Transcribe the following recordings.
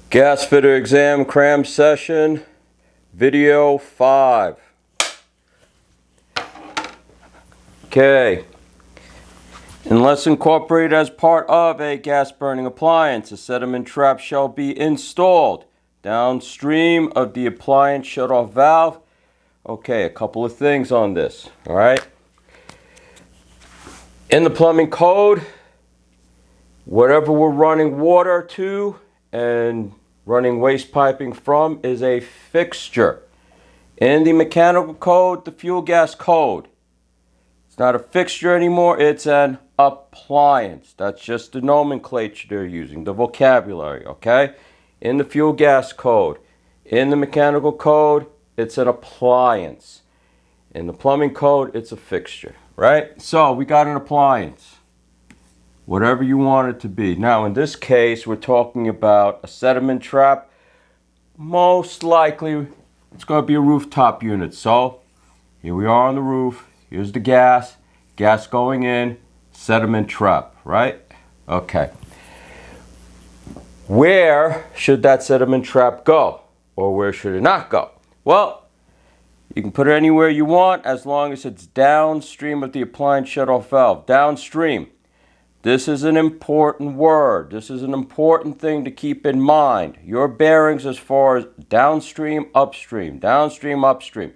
Gas fitter exam cram session, video 5. Okay. Unless incorporated as part of a gas burning appliance, a sediment trap shall be installed downstream of the appliance shutoff valve. Okay, a couple of things on this, all right? In the plumbing code, whatever we're running water to and running waste piping from is a fixture. In the mechanical code, the fuel gas code, it's not a fixture anymore, it's an appliance. That's just the nomenclature they're using, the vocabulary, okay? In the fuel gas code, in the mechanical code, it's an appliance. In the plumbing code, it's a fixture, right? So we got an appliance, whatever you want it to be. Now, in this case, we're talking about a sediment trap. Most likely, it's going to be a rooftop unit. So here we are on the roof. Here's the gas going in, sediment trap, right? Okay. Where should that sediment trap go? Or where should it not go? Well, you can put it anywhere you want as long as it's downstream of the appliance shutoff valve. Downstream. This is an important word. This is an important thing to keep in mind. Your bearings as far as downstream, upstream, downstream, upstream.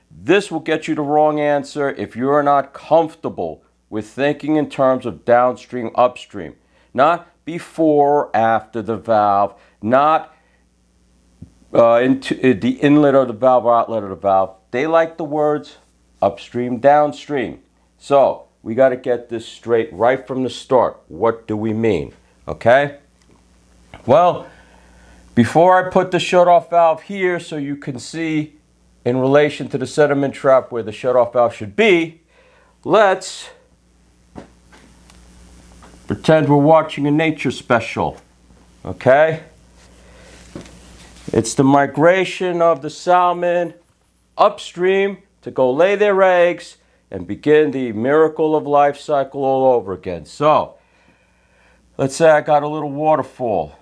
This will get you the wrong answer if you're not comfortable with thinking in terms of downstream, upstream. Not before or after the valve, not into the inlet of the valve or outlet of the valve. They like the words upstream, downstream. So we got to get this straight right from the start. What do we mean? Okay? Well, before I put the shutoff valve here so you can see in relation to the sediment trap where the shutoff valve should be, let's pretend we're watching a nature special. Okay? It's the migration of the salmon upstream to go lay their eggs and begin the miracle of life cycle all over again. So, let's say I got a little waterfall.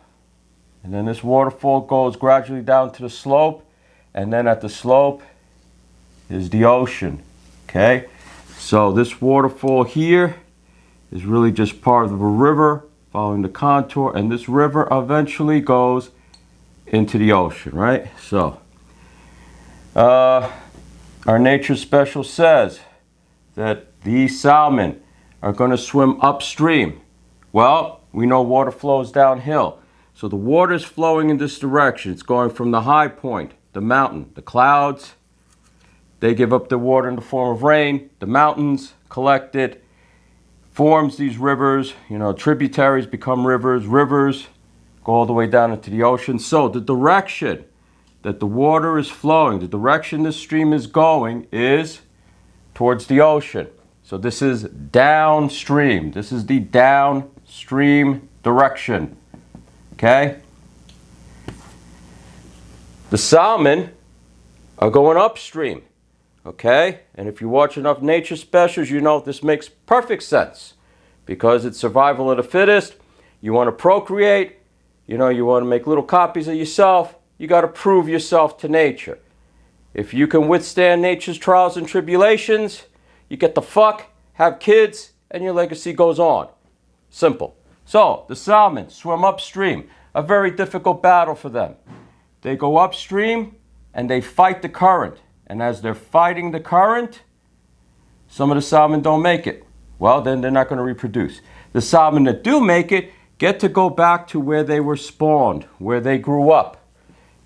And then this waterfall goes gradually down to the slope. And then at the slope is the ocean. Okay? So this waterfall here is really just part of a river following the contour. And this river eventually goes into the ocean, right? So, our nature special says that these salmon are going to swim upstream. Well, we know water flows downhill. So the water is flowing in this direction. It's going from the high point, the mountain, the clouds. They give up the water in the form of rain. The mountains collect it, forms these rivers. You know, tributaries become rivers. Rivers go all the way down into the ocean. So the direction that the water is flowing, the direction this stream is going is towards the ocean. So this is downstream. This is the downstream direction. Okay? The salmon are going upstream. Okay? And if you watch enough nature specials, you know this makes perfect sense. Because it's survival of the fittest. You want to procreate. You know, you want to make little copies of yourself. You got to prove yourself to nature. If you can withstand nature's trials and tribulations, you get the fuck, have kids, and your legacy goes on. Simple. So, the salmon swim upstream. A very difficult battle for them. They go upstream and they fight the current. And as they're fighting the current, some of the salmon don't make it. Well, then they're not going to reproduce. The salmon that do make it get to go back to where they were spawned, where they grew up.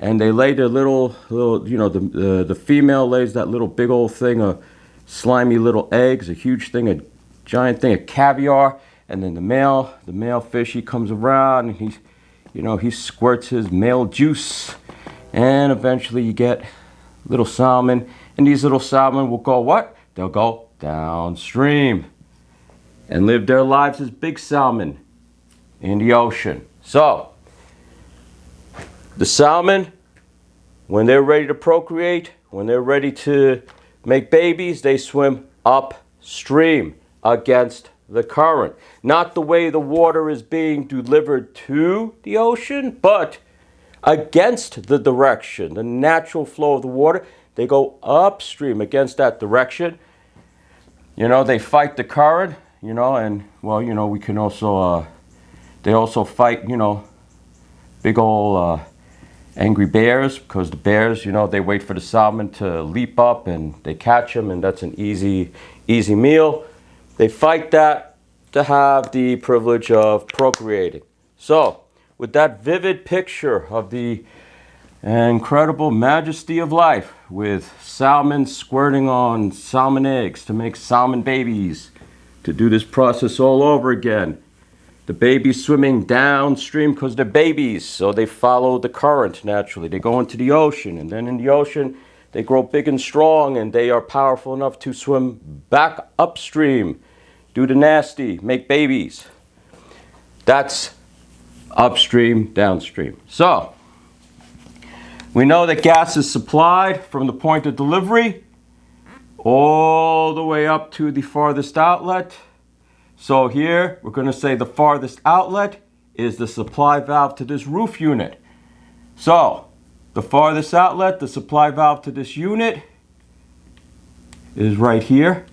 And they lay their little, you know, the female lays that little big old thing of slimy little eggs, a huge thing, a giant thing of caviar. And then the male fish, he comes around and he squirts his male juice. And eventually you get little salmon. And these little salmon will go what? They'll go downstream and live their lives as big salmon in the ocean. So, the salmon, when they're ready to procreate, when they're ready to make babies, they swim upstream against the current. Not the way the water is being delivered to the ocean, but against the direction, the natural flow of the water. They go upstream against that direction. You know, they fight the current, you know, and, well, you know, we can also, they also fight, you know, big old angry bears, because the bears, you know, they wait for the salmon to leap up and they catch them, and that's an easy meal. They fight that to have the privilege of procreating. So, with that vivid picture of the incredible majesty of life, with salmon squirting on salmon eggs to make salmon babies, to do this process all over again. The babies swimming downstream because they're babies, so they follow the current naturally. They go into the ocean, and then in the ocean, they grow big and strong, and they are powerful enough to swim back upstream, do the nasty, make babies. That's upstream, downstream. So, we know that gas is supplied from the point of delivery all the way up to the farthest outlet. So here, we're going to say the farthest outlet is the supply valve to this roof unit. So, the farthest outlet, the supply valve to this unit, is right here.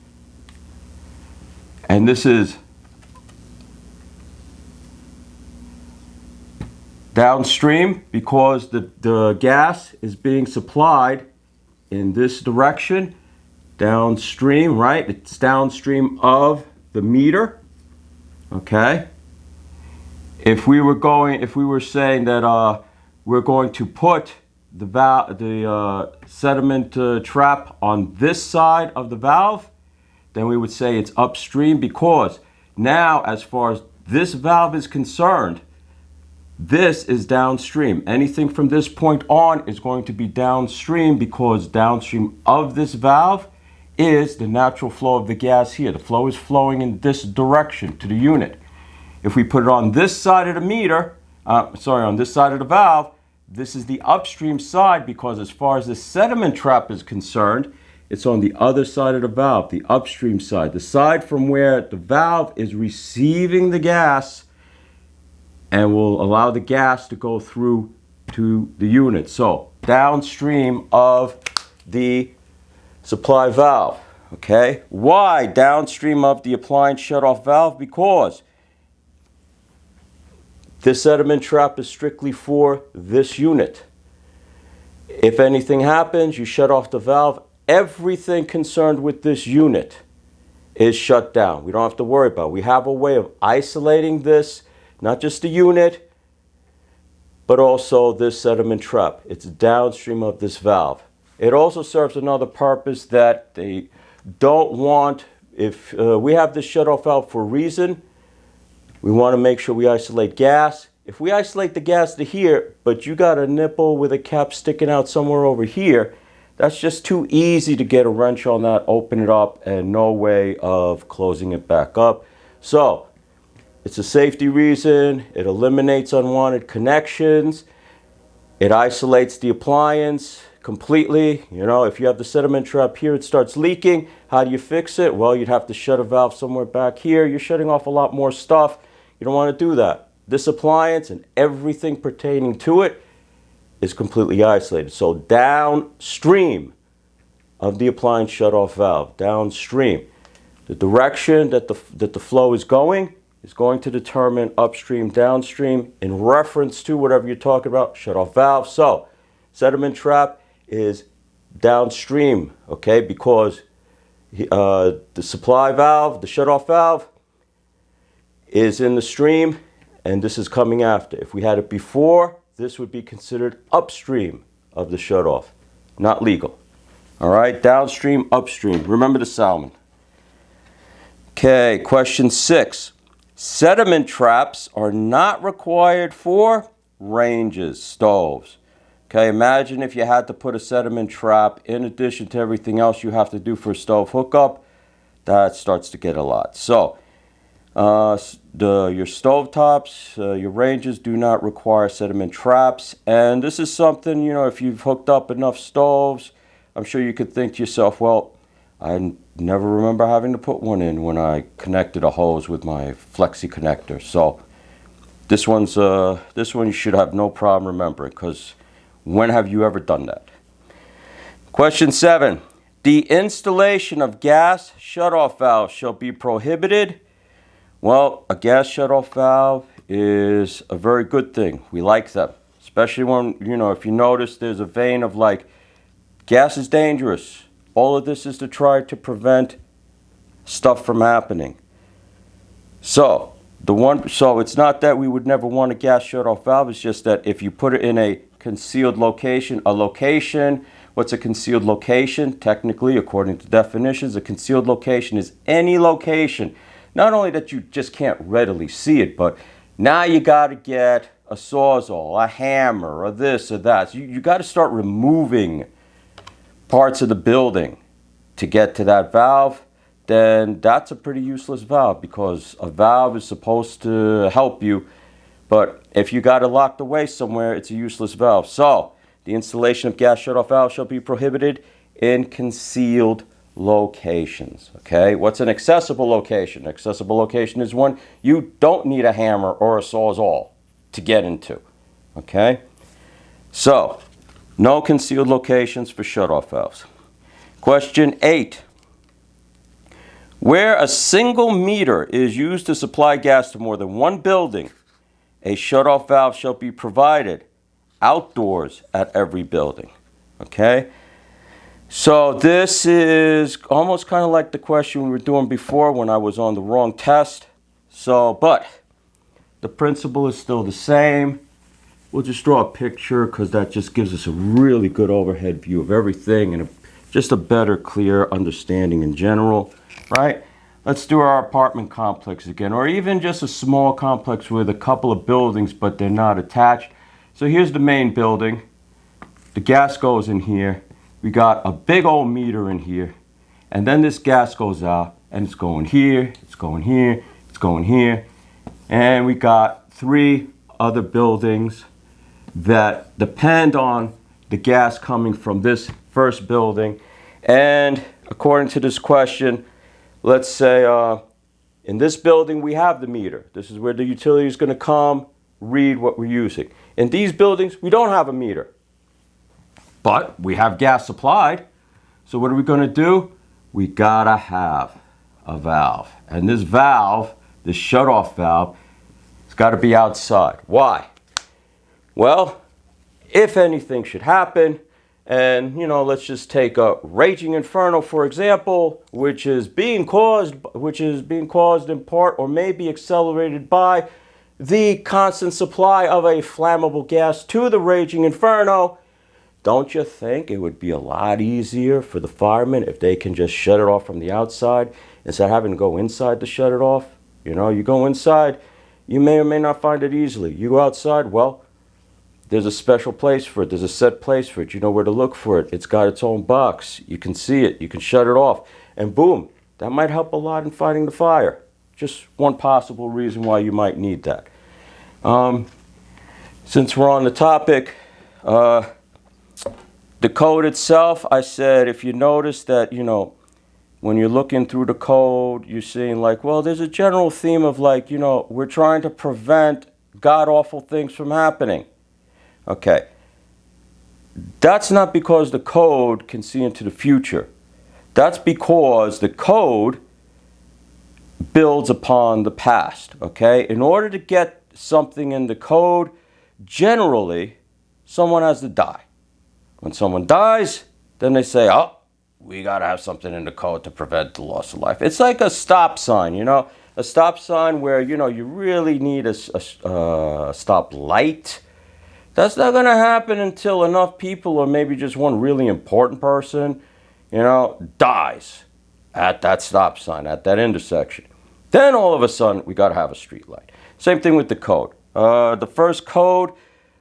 And this is downstream because the gas is being supplied in this direction. Downstream, right? It's downstream of the meter. Okay? If we were saying that we're going to put the sediment trap on this side of the valve, then we would say it's upstream, because now, as far as this valve is concerned, this is downstream. Anything from this point on is going to be downstream, because downstream of this valve is the natural flow of the gas here. The flow is flowing in this direction to the unit. If we put it on this side of the meter, on this side of the valve, this is the upstream side, because as far as the sediment trap is concerned, it's on the other side of the valve, the upstream side, the side from where the valve is receiving the gas and will allow the gas to go through to the unit. So, downstream of the supply valve, okay? Why downstream of the appliance shutoff valve? Because this sediment trap is strictly for this unit. If anything happens, you shut off the valve, everything concerned with this unit is shut down. We don't have to worry about it. We have a way of isolating this, not just the unit, but also this sediment trap. It's downstream of this valve. It also serves another purpose that they don't want. If we have this shutoff valve for a reason, we want to make sure we isolate gas. If we isolate the gas to here, but you got a nipple with a cap sticking out somewhere over here, that's just too easy to get a wrench on that, open it up, and no way of closing it back up. So, it's a safety reason. It eliminates unwanted connections. It isolates the appliance completely. You know, if you have the sediment trap here, it starts leaking. How do you fix it? Well, you'd have to shut a valve somewhere back here. You're shutting off a lot more stuff. You don't want to do that. This appliance and everything pertaining to it is completely isolated. So downstream of the appliance shutoff valve, downstream, the direction that the flow is going to determine upstream, downstream in reference to whatever you're talking about, shutoff valve. So sediment trap is downstream, okay, because the supply valve, the shutoff valve, is in the stream, and this is coming after. If we had it before, this would be considered upstream of the shutoff. Not legal. All right, downstream, upstream. Remember the salmon. Okay, question 6. Sediment traps are not required for ranges, stoves. Okay, imagine if you had to put a sediment trap in addition to everything else you have to do for a stove hookup. That starts to get a lot. So, your stove tops, your ranges do not require sediment traps. And this is something, you know, if you've hooked up enough stoves, I'm sure you could think to yourself, well, I never remember having to put one in when I connected a hose with my flexi connector. So This one you should have no problem remembering, because when have you ever done that? Question 7. The installation of gas shutoff valves shall be prohibited. Well, a gas shutoff valve is a very good thing. We like them, especially when, if you notice there's a vein of like, gas is dangerous. All of this is to try to prevent stuff from happening. So it's not that we would never want a gas shutoff valve. It's just that if you put it in a concealed location, what's a concealed location? Technically, according to definitions, a concealed location is any location, not only that you just can't readily see it, but now you got to get a sawzall, a hammer, or this or that. So you got to start removing parts of the building to get to that valve. Then that's a pretty useless valve, because a valve is supposed to help you, but if you got it locked away somewhere, it's a useless valve. So the installation of gas shutoff valves shall be prohibited in concealed locations. Okay, what's an accessible location? An accessible location is one you don't need a hammer or a sawzall to get into. Okay, so no concealed locations for shutoff valves. Question 8. Where a single meter is used to supply gas to more than one building, a shutoff valve shall be provided outdoors at every building. Okay? So this is almost kind of like the question we were doing before when I was on the wrong test. But the principle is still the same. We'll just draw a picture, because that just gives us a really good overhead view of everything and just a better, clear understanding in general. Right? Let's do our apartment complex again, or even just a small complex with a couple of buildings, but they're not attached. So here's the main building. The gas goes in here. We got a big old meter in here. And then this gas goes out, and it's going here, it's going here, it's going here. And we got 3 other buildings that depend on the gas coming from this first building. And according to this question, let's say in this building we have the meter. This is where the utility is going to come, read what we're using. In these buildings, we don't have a meter, but we have gas supplied. So what are we going to do? We gotta have a valve. And this valve, this shutoff valve, it's got to be outside. Why? Well, if anything should happen, and, let's just take a raging inferno, for example, which is being caused in part or maybe accelerated by the constant supply of a flammable gas to the raging inferno. Don't you think it would be a lot easier for the firemen if they can just shut it off from the outside instead of having to go inside to shut it off? You go inside, you may or may not find it easily. You go outside, well, there's a special place for it. There's a set place for it. You know where to look for it. It's got its own box. You can see it. You can shut it off. And boom, that might help a lot in fighting the fire. Just one possible reason why you might need that. Since we're on the topic, the code itself, I said, if you notice that, when you're looking through the code, you're seeing like, well, there's a general theme of like, we're trying to prevent god-awful things from happening. Okay, that's not because the code can see into the future. That's because the code builds upon the past, okay? In order to get something in the code, generally, someone has to die. When someone dies, then they say, oh, we got to have something in the code to prevent the loss of life. It's like a stop sign, a stop sign where, you really need a stop light. That's not going to happen until enough people, or maybe just one really important person, dies at that stop sign, at that intersection. Then all of a sudden, we got to have a street light. Same thing with the code. The first code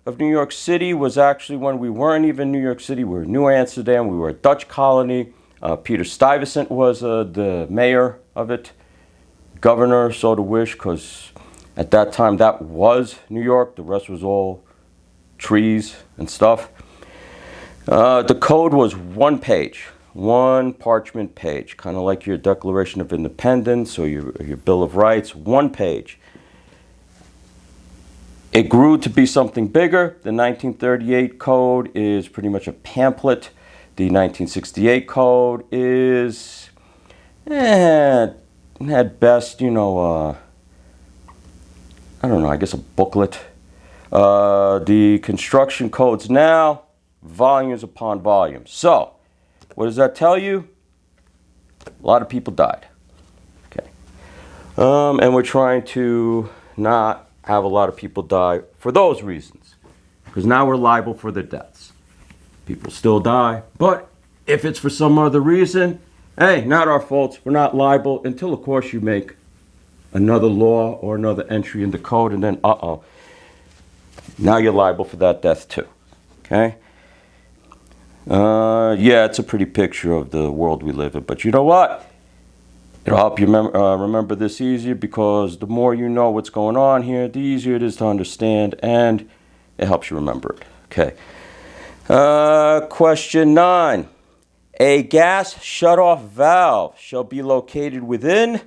of New York City was actually when we weren't even New York City. We were New Amsterdam. We were a Dutch colony. Peter Stuyvesant was the mayor of it. Governor, so to wish, because at that time that was New York. The rest was all trees and stuff. The code was one page, one parchment page, kind of like your Declaration of Independence or your Bill of Rights, one page. It grew to be something bigger. The 1938 code is pretty much a pamphlet. The 1968 code is, at best, I don't know, I guess a booklet. The construction codes now, volumes upon volumes. So, what does that tell you? A lot of people died. Okay. And we're trying to not have a lot of people die for those reasons. Because now we're liable for their deaths. People still die. But if it's for some other reason, hey, not our fault. We're not liable until, of course, you make another law or another entry in the code. And then, now you're liable for that death too. Okay? Yeah, it's a pretty picture of the world we live in. But you know what? It'll help you remember this easier, because the more you know what's going on here, the easier it is to understand, and it helps you remember it. Okay. Question 9. A gas shutoff valve shall be located within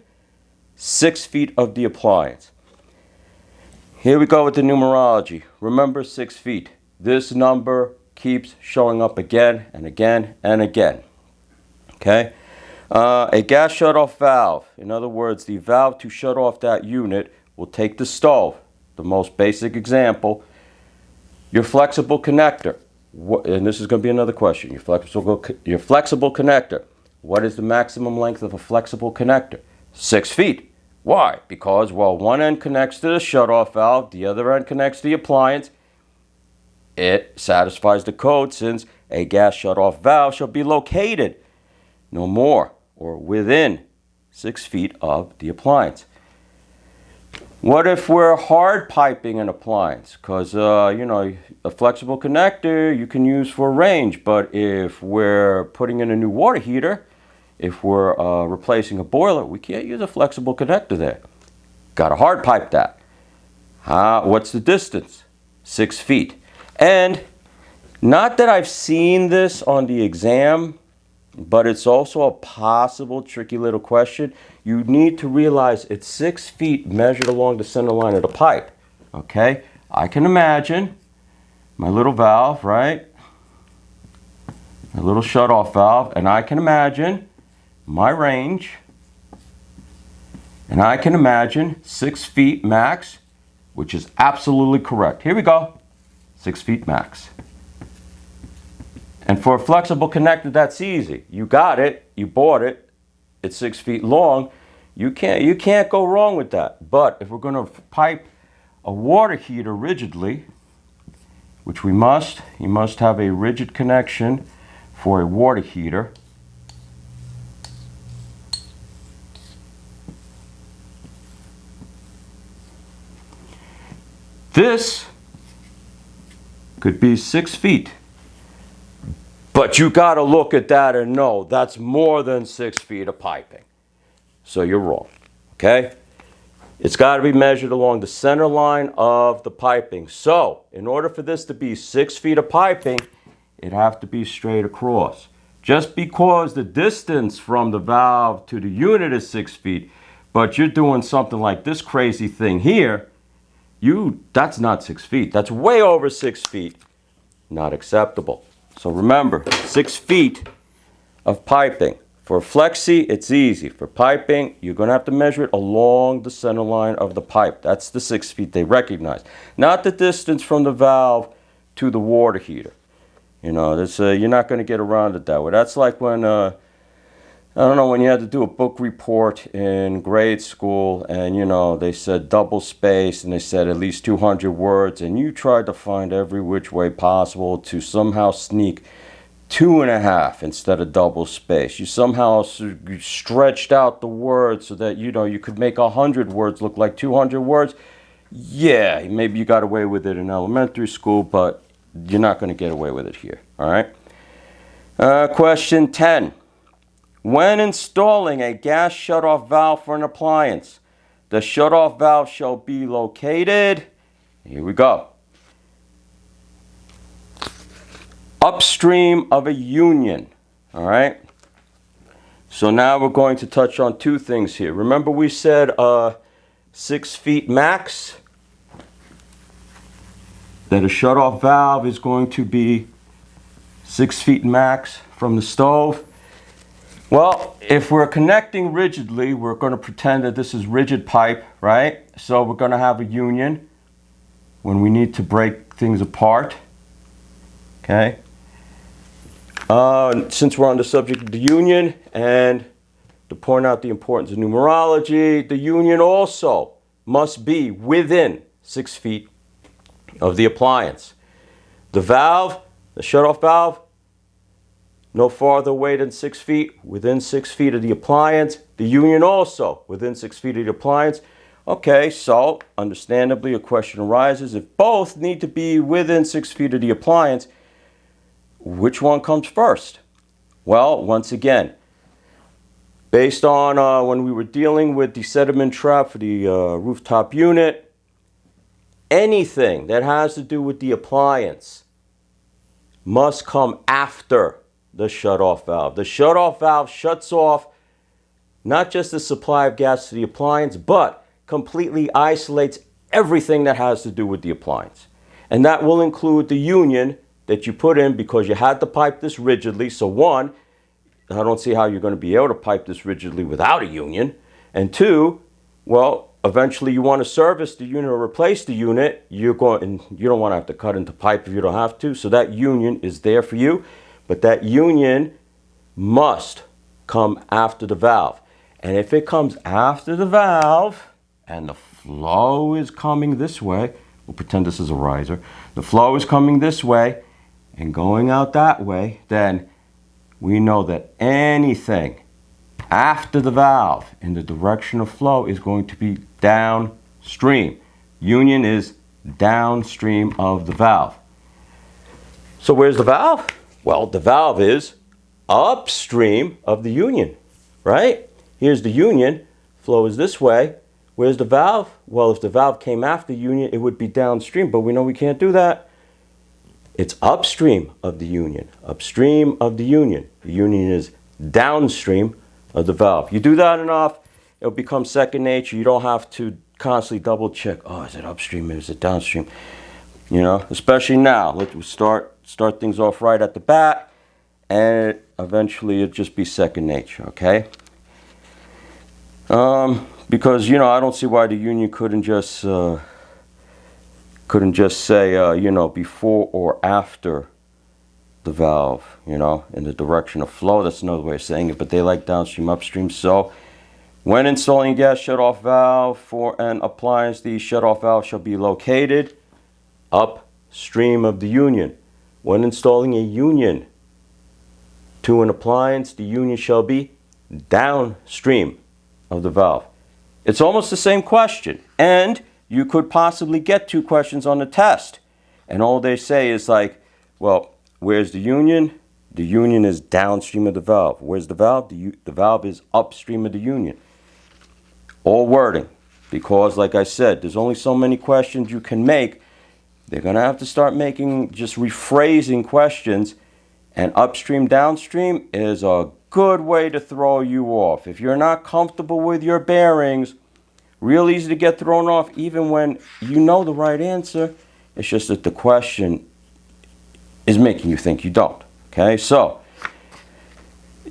6 feet of the appliance. Here we go with the numerology. Remember 6 feet. This number keeps showing up again and again and again. Okay? A gas shutoff valve, in other words, the valve to shut off that unit, will take the stove, the most basic example, your flexible connector. And this is going to be another question. Your flexible connector. What is the maximum length of a flexible connector? 6 feet. Why? Because, well, one end connects to the shutoff valve, the other end connects to the appliance. It satisfies the code, since a gas shutoff valve shall be located no more or within 6 feet of the appliance. What if we're hard piping an appliance? Because, a flexible connector you can use for range, but if we're putting in a new water heater, if we're replacing a boiler, we can't use a flexible connector there. Got to hard pipe that. What's the distance? 6 feet. And not that I've seen this on the exam, but it's also a possible tricky little question. You need to realize it's 6 feet measured along the center line of the pipe. Okay? I can imagine my little valve, right? My little shutoff valve, and I can imagine my range, and I can imagine 6 feet max, which is absolutely correct. Here we go. 6 feet max. And for a flexible connector, that's easy. You got it. You bought it. It's 6 feet long. You can't go wrong with that. But if we're going to pipe a water heater rigidly, which we must, you must have a rigid connection for a water heater. This could be 6 feet. But you got to look at that and know that's more than 6 feet of piping. So you're wrong. Okay? It's got to be measured along the center line of the piping. So, in order for this to be 6 feet of piping, it'd have to be straight across. Just because the distance from the valve to the unit is 6 feet, but you're doing something like this crazy thing here, that's not 6 feet. That's way over 6 feet. Not acceptable. So remember, 6 feet of piping. For flexi, it's easy. For piping, you're going to have to measure it along the center line of the pipe. That's the 6 feet they recognize. Not the distance from the valve to the water heater. You're not going to get around it that way. That's like when, when you had to do a book report in grade school, and, they said double space, and they said at least 200 words, and you tried to find every which way possible to somehow sneak 2.5 instead of double space. You somehow stretched out the words so that, you could make 100 words look like 200 words. Yeah, maybe you got away with it in elementary school, but you're not going to get away with it here. All right? Question 10. When installing a gas shutoff valve for an appliance, the shutoff valve shall be located, here we go, upstream of a union. All right? So now we're going to touch on two things here. Remember we said 6 feet max? that a shutoff valve is going to be 6 feet max from the stove? Well, if we're connecting rigidly, we're going to pretend that this is rigid pipe, right? So we're going to have a union when we need to break things apart. Okay. Since we're on the subject of the union, and to point out the importance of numerology, the union also must be within 6 feet of the appliance. The valve, the shutoff valve, no farther away than 6 feet, within 6 feet of the appliance. The union also within 6 feet of the appliance. Okay, so understandably a question arises, if both need to be within 6 feet of the appliance, which one comes first? Well, once again, based on when we were dealing with the sediment trap for the rooftop unit, anything that has to do with the appliance must come after the shutoff valve. The shutoff valve shuts off not just the supply of gas to the appliance, but completely isolates everything that has to do with the appliance. And that will include the union that you put in because you had to pipe this rigidly. So one, I don't see how you're going to be able to pipe this rigidly without a union. And two, well, eventually you want to service the unit or replace the unit. You don't want to have to cut into pipe if you don't have to. So that union is there for you. But that union must come after the valve. And if it comes after the valve and the flow is coming this way, we'll pretend this is a riser. The flow is coming this way and going out that way, then we know that anything after the valve in the direction of flow is going to be downstream. Union is downstream of the valve. So where's the valve? Well, the valve is upstream of the union, right? Here's the union, flow is this way. Where's the valve? Well, if the valve came after the union, it would be downstream, but we know we can't do that. It's upstream of the union, upstream of the union. The union is downstream of the valve. You do that enough, it'll become second nature. You don't have to constantly double check, oh, is it upstream or is it downstream? You know, especially now, let's start things off right at the bat, and eventually it'll just be second nature, okay? Because, you know, I don't see why the union couldn't just say, you know, before or after the valve, you know, in the direction of flow. That's another way of saying it, but they like downstream, upstream. So when installing a gas shutoff valve for an appliance, the shutoff valve shall be located upstream of the union. When installing a union to an appliance, the union shall be downstream of the valve. It's almost the same question, and you could possibly get 2 questions on the test, and all they say is like, well, where's the union? The union is downstream of the valve. Where's the valve? The valve is upstream of the union. All wording, because like I said, there's only so many questions you can make. They're going to have to start making, just rephrasing questions, and upstream, downstream is a good way to throw you off. If you're not comfortable with your bearings, real easy to get thrown off even when you know the right answer. It's just that the question is making you think you don't. Okay, so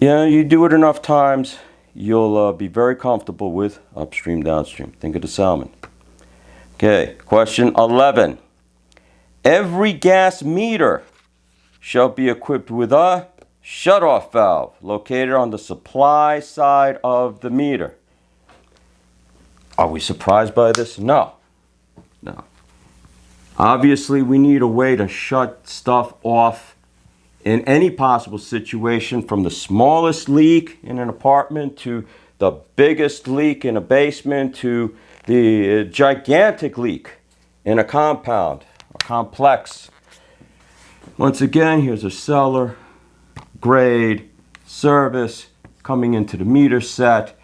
you do it enough times, you'll be very comfortable with upstream, downstream. Think of the salmon. Okay, question 11. Every gas meter shall be equipped with a shutoff valve located on the supply side of the meter. Are we surprised by this? No. No. Obviously, we need a way to shut stuff off in any possible situation, from the smallest leak in an apartment to the biggest leak in a basement to the gigantic leak in a compound, a complex. Once again, here's a cellar, grade, service, coming into the meter set.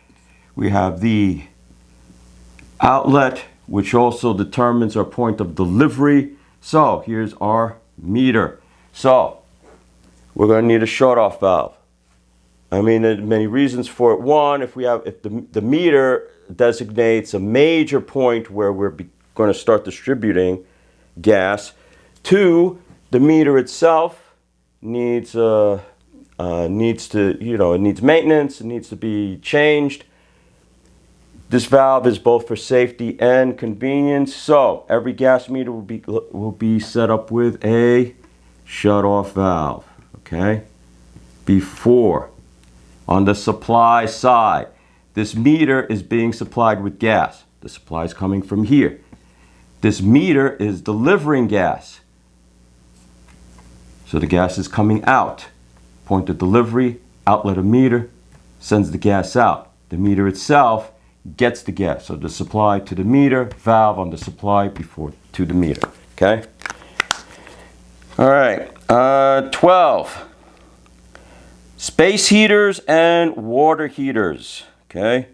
We have the outlet, which also determines our point of delivery. So here's our meter. So we're going to need a shutoff valve. I mean, there are many reasons for it. One, if the meter designates a major point where we're going to start distributing gas, Two, the meter itself needs to, it needs maintenance. It needs to be changed. This valve is both for safety and convenience. So every gas meter will be set up with a shutoff valve. Okay. Before, on the supply side, this meter is being supplied with gas. The supply is coming from here. This meter is delivering gas. So the gas is coming out. Point of delivery, outlet of meter, sends the gas out. The meter itself gets the gas. So the supply to the meter, valve on the supply before to the meter. Okay? All right. 12. Space heaters and water heaters. Okay?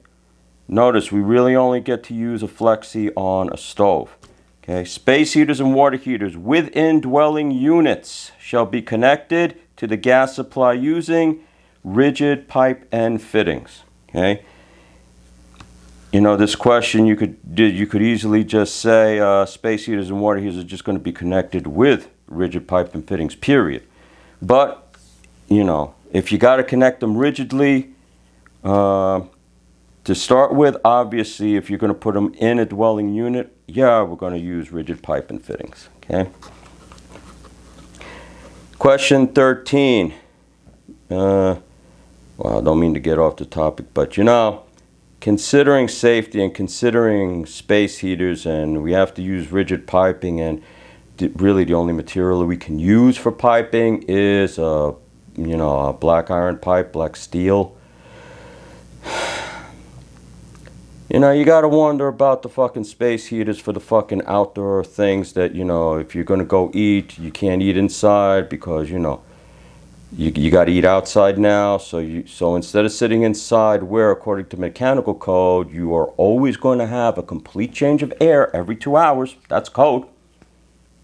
Notice we really only get to use a flexi on a stove. Okay? Space heaters and water heaters within dwelling units shall be connected to the gas supply using rigid pipe and fittings. Okay? You know, this question you could easily just say space heaters and water heaters are just going to be connected with rigid pipe and fittings, period. But, you know, if you got to connect them rigidly, to start with, obviously, if you're going to put them in a dwelling unit, yeah, we're going to use rigid pipe and fittings. Okay. Question 13. Well, I don't mean to get off the topic, but you know, considering safety and considering space heaters, and we have to use rigid piping, and really the only material we can use for piping is a black iron pipe, black steel. You know, you gotta wonder about the fucking space heaters for the fucking outdoor things that, you know, if you're gonna go eat, you can't eat inside because, you know, you gotta eat outside now. So instead of sitting inside where, according to mechanical code, you are always going to have a complete change of air every 2 hours. That's code.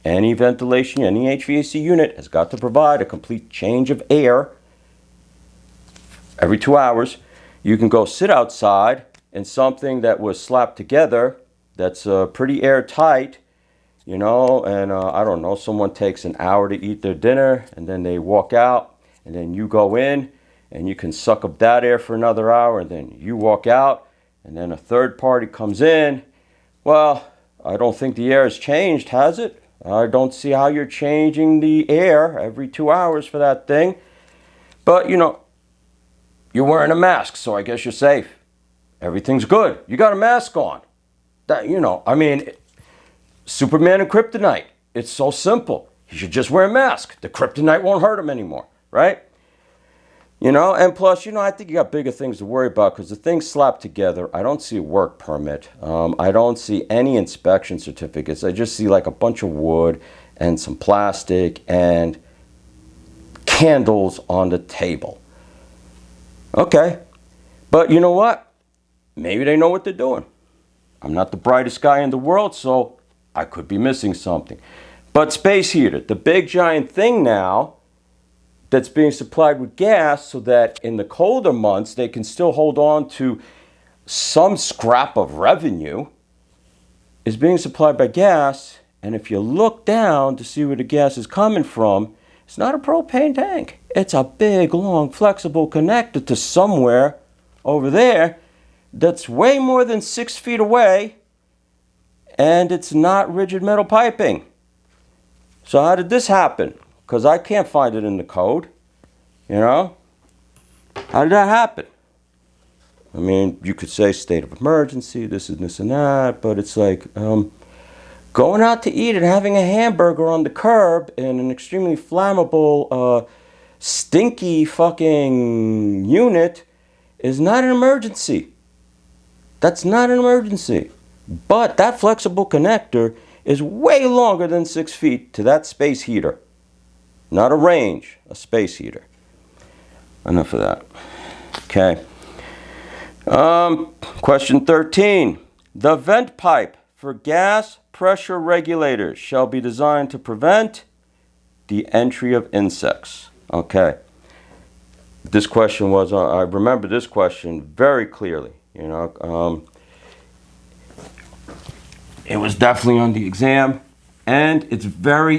Any ventilation, any HVAC unit has got to provide a complete change of air every 2 hours. You can go sit outside in something that was slapped together that's pretty airtight, you know, and I don't know, someone takes an hour to eat their dinner and then they walk out, and then you go in and you can suck up that air for another hour, and then you walk out and then a third party comes in. Well, I don't think the air has changed, has it? I don't see how you're changing the air every 2 hours for that thing. But, you know, you're wearing a mask, so I guess you're safe. Everything's good. You got a mask on. That, you know, I mean, Superman and Kryptonite. It's so simple. He should just wear a mask. The kryptonite won't hurt him anymore, right? You know, and plus, you know, I think you got bigger things to worry about because the things slapped together. I don't see a work permit. I don't see any inspection certificates. I just see like a bunch of wood and some plastic and candles on the table. Okay. But you know what? Maybe they know what they're doing. I'm not the brightest guy in the world, so I could be missing something. But space heater, the big giant thing now that's being supplied with gas so that in the colder months they can still hold on to some scrap of revenue, is being supplied by gas. And if you look down to see where the gas is coming from, it's not a propane tank. It's a big, long, flexible connector to somewhere over there that's way more than 6 feet away, and it's not rigid metal piping. So how did this happen? Because I can't find it in the code, you know? How did that happen? I mean, you could say state of emergency, this and this and that, but it's like going out to eat and having a hamburger on the curb in an extremely flammable, stinky fucking unit is not an emergency. That's not an emergency. But that flexible connector is way longer than 6 feet to that space heater. Not a range, a space heater. Enough of that. Okay. Question 13. The vent pipe for gas pressure regulators shall be designed to prevent the entry of insects. Okay. This question was, I remember this question very clearly. You know, it was definitely on the exam, and it's very